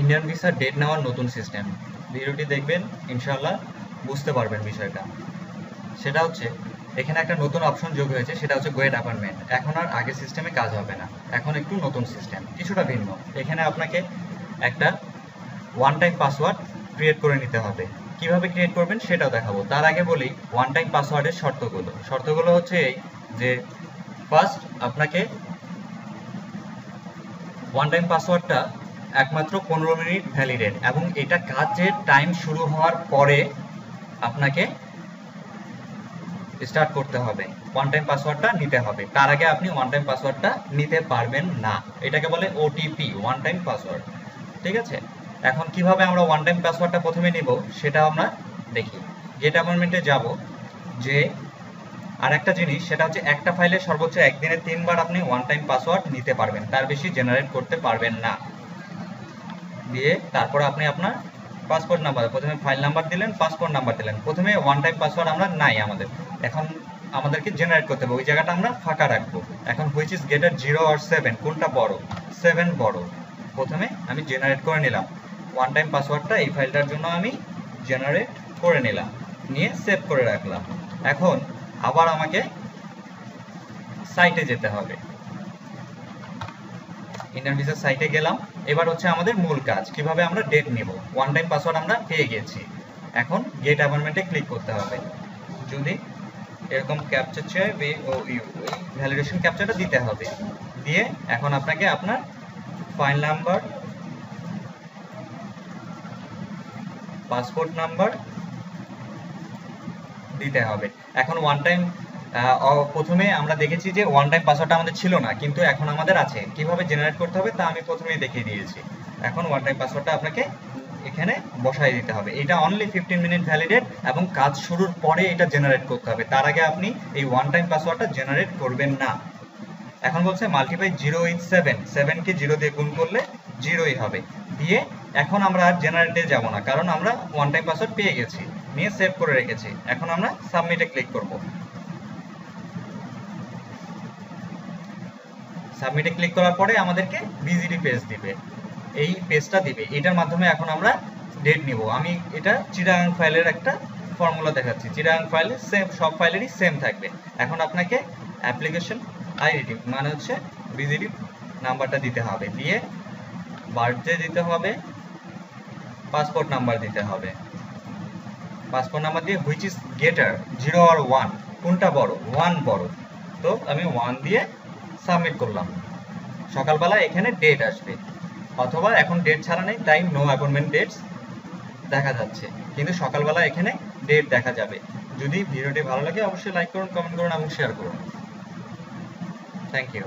Indian visa date নেওয়ার নতুন system. ভিডিওটি দেখবেন, ইনশাআল্লাহ বুঝতে পারবেন বিষয়টা। সেটা হচ্ছে এখানে একটা নতুন অপশন যোগ হয়েছে, সেটা হচ্ছে গেট অ্যাপয়েন্টমেন্ট। এখন আর আগের সিস্টেমে কাজ হবে না, এখন একটু নতুন সিস্টেম, কিছুটা ভিন্ন। এখানে আপনাকে একটা ওয়ান টাইম পাসওয়ার্ড ক্রিয়েট করে নিতে হবে। কিভাবে ক্রিয়েট করবেন সেটাও দেখাবো। তার আগে বলি ওয়ান টাইম পাসওয়ার্ডের শর্তগুলো হচ্ছে এই যে, ফার্স্ট আপনাকে ওয়ান টাইম পাসওয়ার্ডটা একমাত্র 15 মিনিট ভ্যালিডেট, এবং এটা কাজের টাইম শুরু হওয়ার পরে আপনাকে স্টার্ট করতে হবে। ওয়ান টাইম পাসওয়ার্ডটা নিতে হবে, তার আগে আপনি ওয়ান টাইম পাসওয়ার্ডটা নিতে পারবেন না। এটাকে বলে ওটিপি, ওয়ান টাইম পাসওয়ার্ড। ঠিক আছে, এখন কিভাবে আমরা ওয়ান টাইম পাসওয়ার্ডটা প্রথমে নিব সেটা আমরা দেখি। গেট অ্যাপয়েন্টমেন্টে যাব, যে আর একটা জিনিস সেটা হচ্ছে একটা ফাইলে সর্বোচ্চ একদিনে 3 বার আপনি ওয়ান টাইম পাসওয়ার্ড নিতে পারবেন, তার বেশি জেনারেট করতে পারবেন না। দিয়ে তারপরে আপনি আপনার পাসপোর্ট নাম্বার, প্রথমে ফাইল নাম্বার দিলেন, পাসপোর্ট নাম্বার দিলেন। প্রথমে ওয়ান টাইম পাসওয়ার্ড আমরা নাই আমাদের, এখন আমাদেরকে জেনারেট করতে হবে, ওই জায়গাটা আমরা ফাঁকা রাখবো। এখন হুইচ ইজ গ্রেটার 0 আর 7, কোনটা বড়? 7 বড়। প্রথমে আমি জেনারেট করে নিলাম ওয়ান টাইম পাসওয়ার্ডটা, এই ফাইলটার জন্য আমি জেনারেট করে নিলাম, নিয়ে সেভ করে রাখলাম। এখন আবার আমাকে সাইটে যেতে হবে, ইন্ডিয়ান ভিসা সাইটে গেলাম। এবার হচ্ছে আমাদের মূল কাজ, কিভাবে আমরা ডেট নিব। ওয়ান টাইম পাসওয়ার্ড আমরা পেয়ে গেছি, এখন গেট অ্যাপয়েন্টমেন্টে ক্লিক করতে হবে। যদি এরকম ক্যাপচার চাই, ভ্যালিডেশন ক্যাপচারটা দিতে হবে। দিয়ে এখন আপনাকে আপনার ফাইল নাম্বার, পাসপোর্ট নাম্বার দিতে হবে। এখন ওয়ান টাইম প্রথমে আমরা দেখেছি যে ওয়ান টাইম পাসওয়ার্ডটা আমাদের ছিল না, কিন্তু এখন আমাদের আছে। কিভাবে জেনারেট করতে হবে তা আমি প্রথমেই দেখিয়ে দিয়েছি। এখন ওয়ান টাইম পাসওয়ার্ডটা আপনাকে এখানে বসাই দিতে হবে। এটা অনলি 15 মিনিট ভ্যালিডেট, এবং কাজ শুরুর পরে এটা জেনারেট করতে হবে, তার আগে আপনি এই ওয়ান টাইম পাসওয়ার্ডটা জেনারেট করবেন না। এখন বলছে মাল্টিপ্লাই 0 উইথ 7, 7কে 0 দিয়ে গুণ করলে 0ই হবে। দিয়ে এখন আমরা আর জেনারেটে যাব না, কারণ আমরা ওয়ান টাইম পাসওয়ার্ড পেয়ে গেছি, নিয়ে সেভ করে রেখেছি। এখন আমরা সাবমিটে ক্লিক করব। সাবমিটে ক্লিক করার পরে আমাদেরকে ভিজিটি পেজ দিবে, এই পেজটা দিবে। এটার মাধ্যমে এখন আমরা ডেট নিব। আমি এটা চিটাগাং ফাইলের একটা ফর্মুলা দেখাচ্ছি। চিটাগাং ফাইলে সেম, সব ফাইলেরই সেম থাকবে। এখন আপনাকে অ্যাপ্লিকেশন আইডি মানে হচ্ছে ভিজিটি নাম্বারটা দিতে হবে, দিয়ে বার্থডে দিতে হবে, পাসপোর্ট নাম্বার দিতে হবে। পাসপোর্ট নাম্বার দিয়ে হুইচ ইজ গ্রেটার 0 আর 1, কোনটা বড়? 1 বড়। তো আমি 1 দিয়ে সাবমিট করলাম। সকালবেলা এখানে ডেট আসবে, অথবা এখন ডেট ছাড়া নেই তাই নো অ্যাপয়েন্টমেন্ট ডেটস দেখা যাচ্ছে, কিন্তু সকালবেলা এখানে ডেট দেখা যাবে। যদি ভিডিওটি ভালো লাগে অবশ্যই লাইক করুন, কমেন্ট করুন এবং শেয়ার করুন। Thank you.